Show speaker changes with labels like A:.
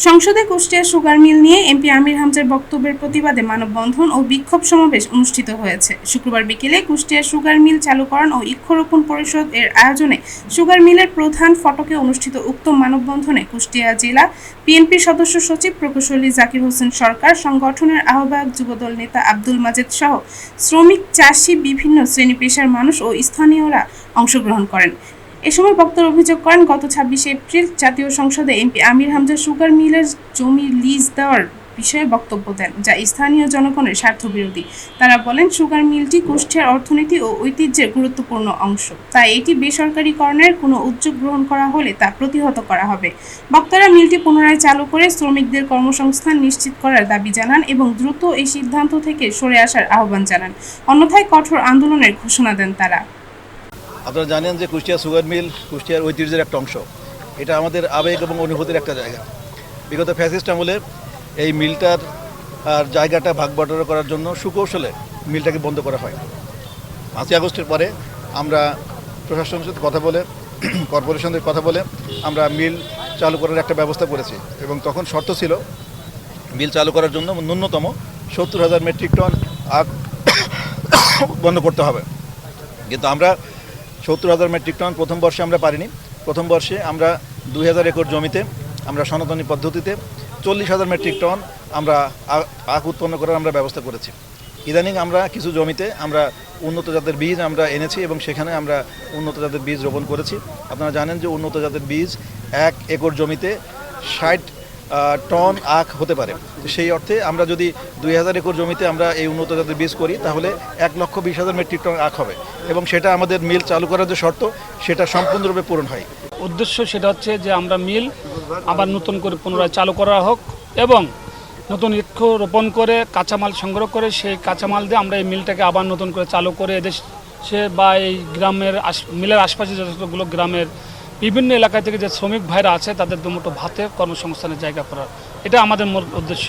A: সংসদে Kushtia sugar mill নিয়ে MP আমির হামজার বক্তব্যের প্রতিবাদে মানববন্ধন ও বিক্ষোভ সমাবেশ অনুষ্ঠিত হয়েছে। শুক্রবার বিকেলে কুষ্টিয়া সুগার মিল চালুকরণ ও বৃক্ষরোপণ পরিষদ এর আয়োজনে সুগার মিলের প্রধান ফটকে অনুষ্ঠিত উক্ত মানববন্ধনে কুষ্টিয়া জেলা বিএনপির সদস্য সচিব প্রকৌশলী জাকির হোসেন সরকার, সংগঠনের আহ্বায়ক যুবদল নেতা আব্দুল মাজেদ সহ শ্রমিক, চাষি, বিভিন্ন শ্রেণী পেশার মানুষ ও স্থানীয়রা অংশগ্রহণ করেন। এ সময় বক্তারা অভিযোগ করেন, গত ২৬ এপ্রিল জাতীয় সংসদে এমপি আমির হামজা সুগার মিলের জমি লিজ দেওয়ার বিষয়ে বক্তব্য দেন, যা স্থানীয় জনগণের স্বার্থবিরোধী। তারা বলেন, সুগার মিলটি কুষ্টিয়ার অর্থনীতি ও ঐতিহ্যের গুরুত্বপূর্ণ অংশ, তাই এটি বেসরকারীকরণের কোনো উদ্যোগ গ্রহণ করা হলে তা প্রতিহত করা হবে। বক্তারা মিলটি পুনরায় চালু করে শ্রমিকদের কর্মসংস্থান নিশ্চিত করার দাবি জানান এবং দ্রুত এই সিদ্ধান্ত থেকে সরে আসার আহ্বান জানান, অন্যথায় কঠোর আন্দোলনের ঘোষণা দেন তারা।
B: আপনারা জানেন যে কুষ্টিয়া সুগার মিল কুষ্টিয়ার ঐতিহ্যের একটা অংশ। এটা আমাদের আবেগ এবং অনুভূতির একটা জায়গা। বিগত ফ্যাসিস্ট আমলে এই মিলটার জায়গাটা ভাগ বাটোয়ারা করার জন্য সুকৌশলে মিলটাকে বন্ধ করা হয়। ৫ই আগস্টের পরে আমরা প্রশাসনের সাথে কথা বলে, কর্পোরেশনের কথা বলে আমরা মিল চালু করার একটা ব্যবস্থা করেছি এবং তখন শর্ত ছিল মিল চালু করার জন্য ন্যূনতম ৭০,০০০ মেট্রিক টন আখ বন্ধ করতে হবে। কিন্তু আমরা ৭০,০০০ মেট্রিক টন প্রথম বর্ষে আমরা পারিনি। প্রথম বর্ষে আমরা ২,০০০ একর জমিতে আমরা সনাতনী পদ্ধতিতে ৪০,০০০ মেট্রিক টন আমরা আখ উৎপন্ন করার আমরা ব্যবস্থা করেছি। ইদানিং আমরা কিছু জমিতে আমরা উন্নত জাতের বীজ আমরা এনেছি এবং সেখানে আমরা উন্নত জাতের বীজ রোপণ করেছি। আপনারা জানেন যে উন্নত জাতের বীজ ১ একর জমিতে ৬০ টন আখ হতে পারে। সেই অর্থে আমরা যদি ২,০০০ একর জমিতে আমরা এই উন্নত জাতের বীজ করি তাহলে ১,২০,০০০ মেট্রিক টন আখ হবে এবং সেটা আমাদের মিল চালু করার যে শর্ত সেটা সম্পূর্ণরূপে পূরণ হয়।
C: উদ্দেশ্য সেটা হচ্ছে যে আমরা মিল আবার নতুন করে পুনরায় চালু করা হোক এবং নতুন বৃক্ষ রোপণ করে কাঁচামাল সংগ্রহ করে সেই কাঁচামাল দিয়ে আমরা এই মিলটাকে আবার নতুন করে চালু করে এদেশে বা এই গ্রামের মিলের আশপাশে যতগুলো গ্রামের বিভিন্ন এলাকা থেকে যে শ্রমিক ভাইরা আছে তাদের দুমুঠো ভাতে কর্মসংস্থানের জায়গা করার, এটা আমাদের মূল উদ্দেশ্য।